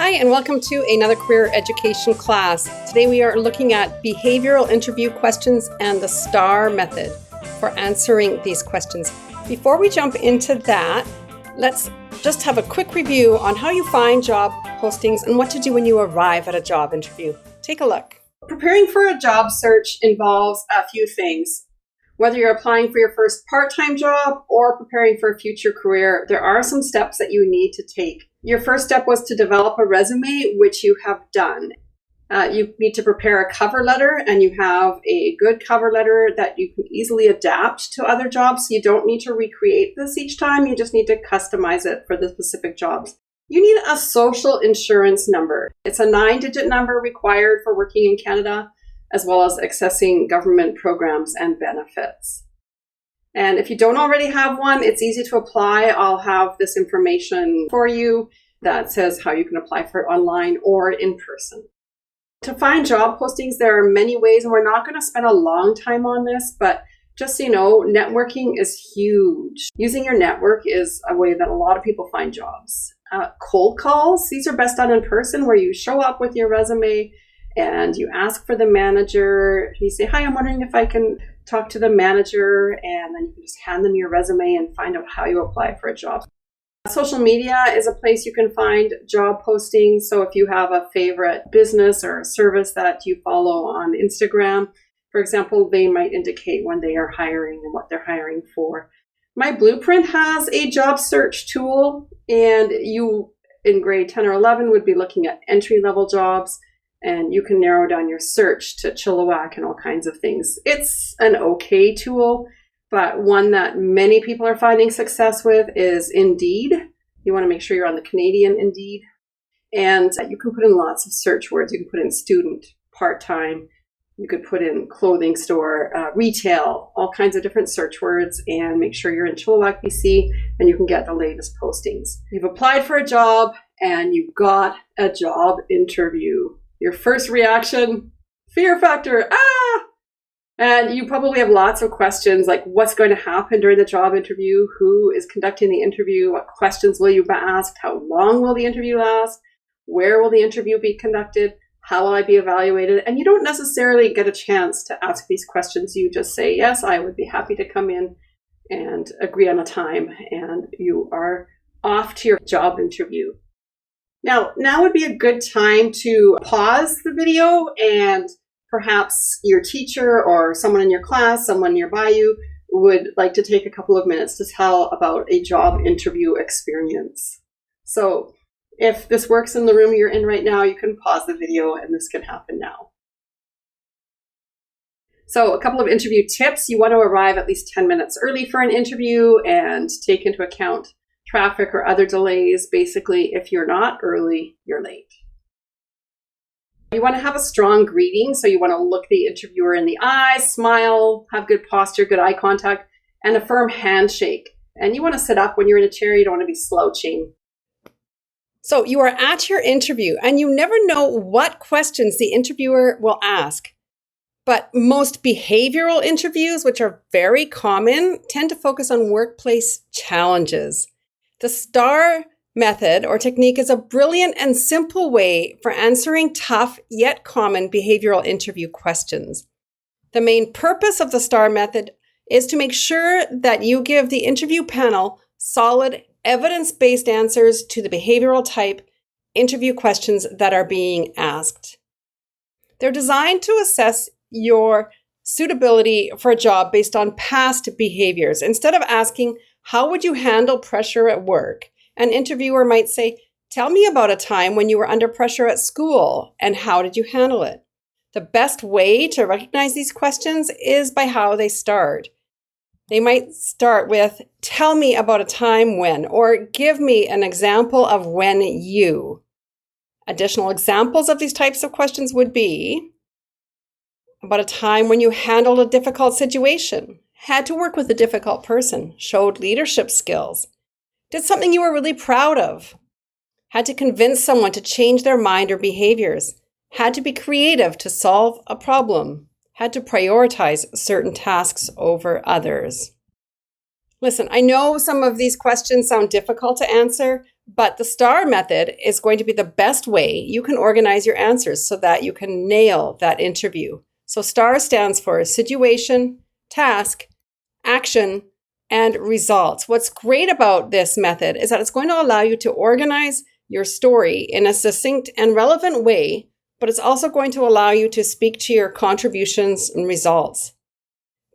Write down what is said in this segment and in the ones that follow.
Hi, and welcome to another career education class. Today we are looking at behavioral interview questions and the STAR method for answering these questions. Before we jump into that, let's just have a quick review on how you find job postings and what to do when you arrive at a job interview. Take a look. Preparing for a job search involves a few things. Whether you're applying for your first part-time job or preparing for a future career, there are some steps that you need to take. Your first step was to develop a resume, which you have done. You need to prepare a cover letter, and you have a good cover letter that you can easily adapt to other jobs. You don't need to recreate this each time. You just need to customize it for the specific jobs. You need a social insurance number. It's a 9-digit number required for working in Canada, as well as accessing government programs and benefits. And if you don't already have one, it's easy to apply. I'll have this information for you that says how you can apply for it online or in person. To find job postings, there are many ways, and we're not going to spend a long time on this, but just so you know, networking is huge. Using your network is a way that a lot of people find jobs. Cold calls, these are best done in person, where you show up with your resume and you ask for the manager. You say, "Hi, I'm wondering if I can talk to the manager," and then you can just hand them your resume and find out how you apply for a job. Social media is a place you can find job postings. So if you have a favorite business or a service that you follow on Instagram, for example, they might indicate when they are hiring and what they're hiring for. My Blueprint has a job search tool, and you in grade 10 or 11 would be looking at entry-level jobs, and you can narrow down your search to Chilliwack and all kinds of things. It's an okay tool, but one that many people are finding success with is Indeed. You want to make sure you're on the Canadian Indeed. And you can put in lots of search words. You can put in student, part-time. You could put in clothing store, retail, all kinds of different search words, and make sure you're in Chilliwack, BC, and you can get the latest postings. You've applied for a job and you've got a job interview. Your first reaction, fear factor, And you probably have lots of questions like what's going to happen during the job interview, who is conducting the interview, what questions will you be asked, how long will the interview last, where will the interview be conducted, how will I be evaluated? And you don't necessarily get a chance to ask these questions. You just say, "Yes, I would be happy to come in," and agree on a time, and you are off to your job interview. Now would be a good time to pause the video, and perhaps your teacher or someone in your class, someone nearby you, would like to take a couple of minutes to tell about a job interview experience. So if this works in the room you're in right now, you can pause the video and this can happen now. So a couple of interview tips. You want to arrive at least 10 minutes early for an interview and take into account traffic or other delays. Basically, if you're not early, you're late. You want to have a strong greeting, so you want to look the interviewer in the eye, smile, have good posture, good eye contact, and a firm handshake. And you want to sit up when you're in a chair. You don't want to be slouching. So you are at your interview, and you never know what questions the interviewer will ask. But most behavioral interviews, which are very common, tend to focus on workplace challenges. The STAR method or technique is a brilliant and simple way for answering tough yet common behavioral interview questions. The main purpose of the STAR method is to make sure that you give the interview panel solid, evidence-based answers to the behavioral type interview questions that are being asked. They're designed to assess your suitability for a job based on past behaviors. Instead of asking, "How would you handle pressure at work?" an interviewer might say, "Tell me about a time when you were under pressure at school and how did you handle it?" The best way to recognize these questions is by how they start. They might start with, "Tell me about a time when," or "Give me an example of when you." Additional examples of these types of questions would be, about a time when you handled a difficult situation, had to work with a difficult person, showed leadership skills, did something you were really proud of, had to convince someone to change their mind or behaviors, had to be creative to solve a problem, had to prioritize certain tasks over others. Listen, I know some of these questions sound difficult to answer, But the STAR method is going to be the best way you can organize your answers so that you can nail that interview. So STAR stands for situation, task, action, and results. What's great about this method is that it's going to allow you to organize your story in a succinct and relevant way, but it's also going to allow you to speak to your contributions and results.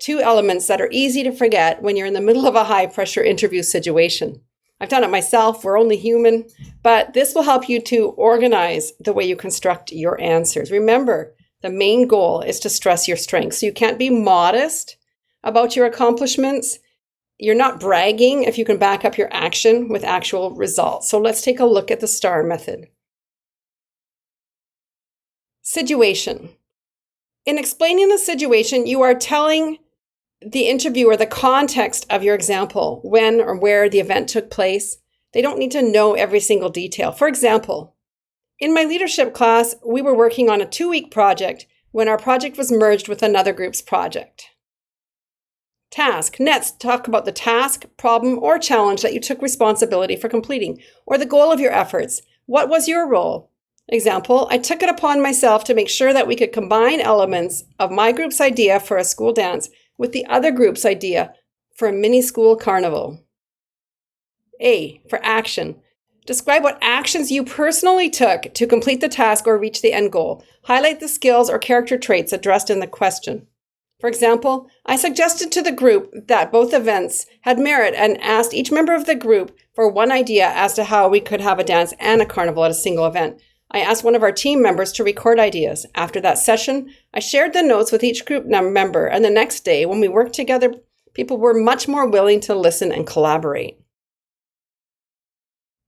Two elements that are easy to forget when you're in the middle of a high-pressure interview situation. I've done it myself, we're only human, but this will help you to organize the way you construct your answers. Remember, the main goal is to stress your strengths. So you can't be modest about your accomplishments. You're not bragging if you can back up your action with actual results. So let's take a look at the STAR method. Situation. In explaining the situation, you are telling the interviewer the context of your example, when or where the event took place. They don't need to know every single detail. For example, in my leadership class, we were working on a 2-week project when our project was merged with another group's project. Task. Next, talk about the task, problem, or challenge that you took responsibility for completing, or the goal of your efforts. What was your role? Example, I took it upon myself to make sure that we could combine elements of my group's idea for a school dance with the other group's idea for a mini school carnival. A, for action. Describe what actions you personally took to complete the task or reach the end goal. Highlight the skills or character traits addressed in the question. For example, I suggested to the group that both events had merit and asked each member of the group for one idea as to how we could have a dance and a carnival at a single event. I asked one of our team members to record ideas. After that session, I shared the notes with each group member, and the next day, when we worked together, people were much more willing to listen and collaborate.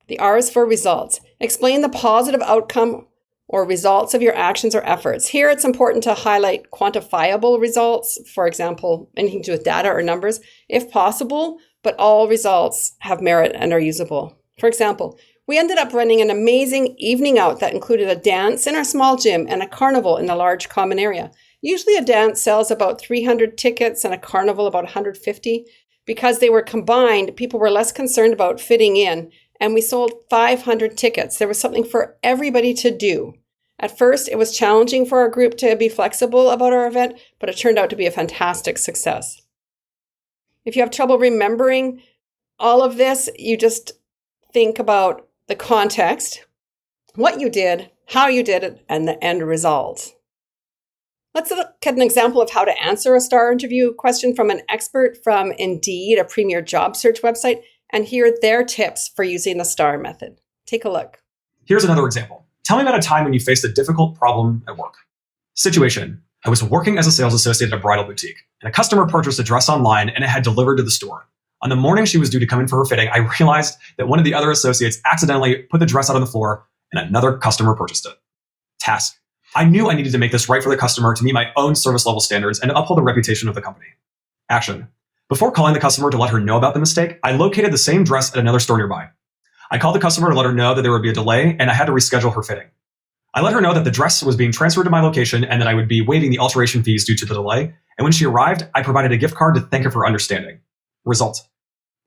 The R is for results. Explain the positive outcome or results of your actions or efforts. Here, it's important to highlight quantifiable results, for example, anything to do with data or numbers, if possible, but all results have merit and are usable. For example, we ended up running an amazing evening out that included a dance in our small gym and a carnival in a large common area. Usually a dance sells about 300 tickets and a carnival about 150. Because they were combined, people were less concerned about fitting in, and we sold 500 tickets. There was something for everybody to do. At first, it was challenging for our group to be flexible about our event, but it turned out to be a fantastic success. If you have trouble remembering all of this, you just think about the context, what you did, how you did it, and the end result. Let's look at an example of how to answer a STAR interview question from an expert from Indeed, a premier job search website, and hear their tips for using the STAR method. Take a look. Here's another example. Tell me about a time when you faced a difficult problem at work. Situation. I was working as a sales associate at a bridal boutique, and a customer purchased a dress online and it had delivered to the store. On the morning she was due to come in for her fitting, I realized that one of the other associates accidentally put the dress out on the floor and another customer purchased it. Task. I knew I needed to make this right for the customer to meet my own service level standards and uphold the reputation of the company. Action. Before calling the customer to let her know about the mistake, I located the same dress at another store nearby. I called the customer to let her know that there would be a delay and I had to reschedule her fitting. I let her know that the dress was being transferred to my location and that I would be waiving the alteration fees due to the delay. And when she arrived, I provided a gift card to thank her for understanding. Result.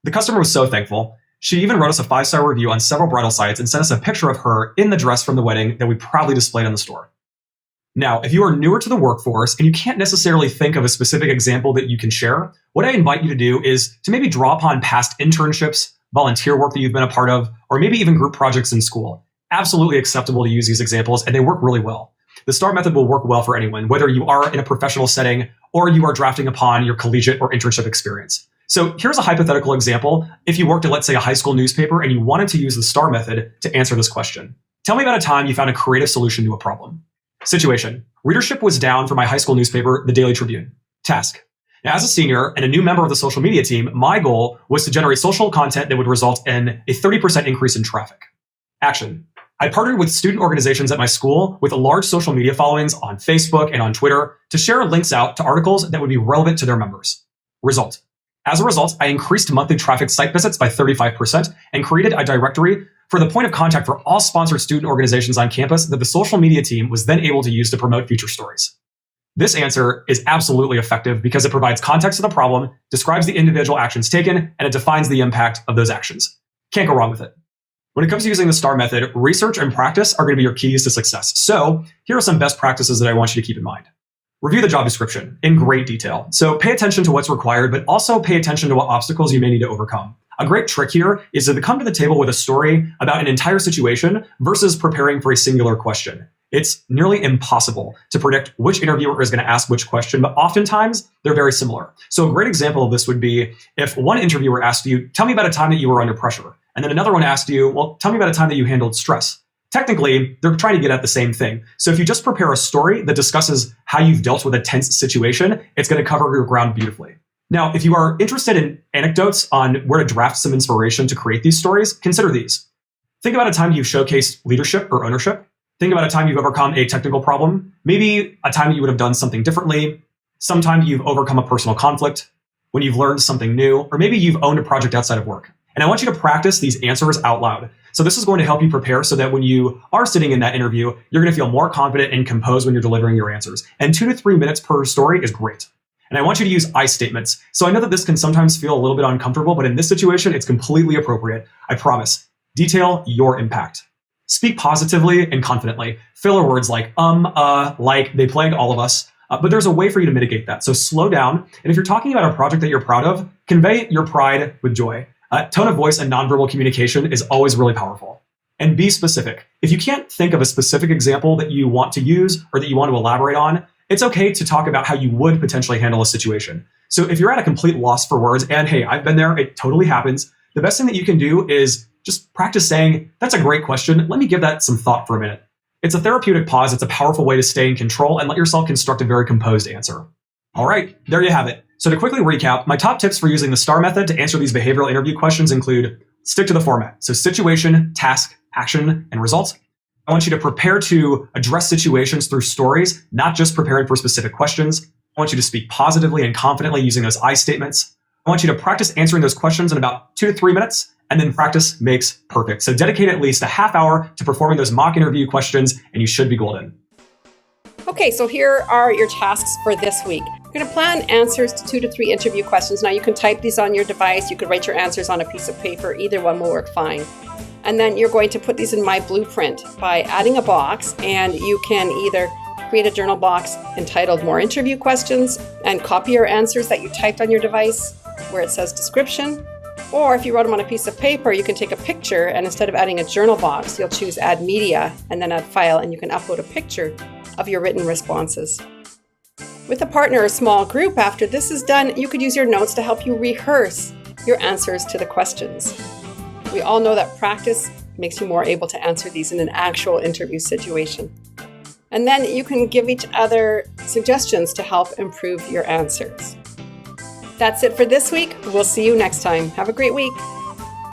The customer was so thankful. She even wrote us a 5-star review on several bridal sites and sent us a picture of her in the dress from the wedding that we proudly displayed on the store. Now, if you are newer to the workforce and you can't necessarily think of a specific example that you can share, what I invite you to do is to maybe draw upon past internships, volunteer work that you've been a part of, or maybe even group projects in school. Absolutely acceptable to use these examples, and they work really well. The STAR method will work well for anyone, whether you are in a professional setting or you are drafting upon your collegiate or internship experience. So here's a hypothetical example. If you worked at, let's say, a high school newspaper and you wanted to use the STAR method to answer this question. Tell me about a time you found a creative solution to a problem. Situation. Readership was down for my high school newspaper, the Daily Tribune. Task. Now, as a senior and a new member of the social media team, my goal was to generate social content that would result in a 30% increase in traffic. Action. I partnered with student organizations at my school with a large social media followings on Facebook and on Twitter to share links out to articles that would be relevant to their members. Result. As a result, I increased monthly traffic site visits by 35% and created a directory for the point of contact for all sponsored student organizations on campus that the social media team was then able to use to promote future stories. This answer is absolutely effective because it provides context to the problem, describes the individual actions taken, and it defines the impact of those actions. Can't go wrong with it. When it comes to using the STAR method, research and practice are going to be your keys to success. So here are some best practices that I want you to keep in mind. Review the job description in great detail. So pay attention to what's required, but also pay attention to what obstacles you may need to overcome. A great trick here is to come to the table with a story about an entire situation versus preparing for a singular question. It's nearly impossible to predict which interviewer is going to ask which question, but oftentimes they're very similar. So a great example of this would be if one interviewer asked you, tell me about a time that you were under pressure. And then another one asked you, well, tell me about a time that you handled stress. Technically, they're trying to get at the same thing. So if you just prepare a story that discusses how you've dealt with a tense situation, it's going to cover your ground beautifully. Now, if you are interested in anecdotes on where to draft some inspiration to create these stories, consider these. Think about a time you've showcased leadership or ownership. Think about a time you've overcome a technical problem, maybe a time that you would have done something differently, sometime you've overcome a personal conflict, when you've learned something new, or maybe you've owned a project outside of work. And I want you to practice these answers out loud. So this is going to help you prepare so that when you are sitting in that interview, you're going to feel more confident and composed when you're delivering your answers. And 2 to 3 minutes per story is great. And I want you to use I statements. So I know that this can sometimes feel a little bit uncomfortable, but in this situation, it's completely appropriate. I promise. Detail your impact. Speak positively and confidently. Filler words like like, they plague all of us. But there's a way for you to mitigate that. So slow down. And if you're talking about a project that you're proud of, convey your pride with joy. Tone of voice and nonverbal communication is always really powerful. And be specific. If you can't think of a specific example that you want to use or that you want to elaborate on, it's okay to talk about how you would potentially handle a situation. So if you're at a complete loss for words, and hey, I've been there, it totally happens, the best thing that you can do is just practice saying, that's a great question. Let me give that some thought for a minute. It's a therapeutic pause. It's a powerful way to stay in control and let yourself construct a very composed answer. All right, there you have it. So to quickly recap, my top tips for using the STAR method to answer these behavioral interview questions include stick to the format. So situation, task, action, and result. I want you to prepare to address situations through stories, not just preparing for specific questions. I want you to speak positively and confidently using those I statements. I want you to practice answering those questions in about 2 to 3 minutes, and then practice makes perfect. So dedicate at least a half hour to performing those mock interview questions, and you should be golden. Okay, so here are your tasks for this week. You're going to plan answers to 2 to 3 interview questions. Now you can type these on your device. You could write your answers on a piece of paper. Either one will work fine. And then you're going to put these in My Blueprint by adding a box, and you can either create a journal box entitled More Interview Questions and copy your answers that you typed on your device where it says description. Or if you wrote them on a piece of paper, you can take a picture, and instead of adding a journal box, you'll choose Add Media and then Add File, and you can upload a picture of your written responses. With a partner or small group, after this is done, you could use your notes to help you rehearse your answers to the questions. We all know that practice makes you more able to answer these in an actual interview situation. And then you can give each other suggestions to help improve your answers. That's it for this week. We'll see you next time. Have a great week.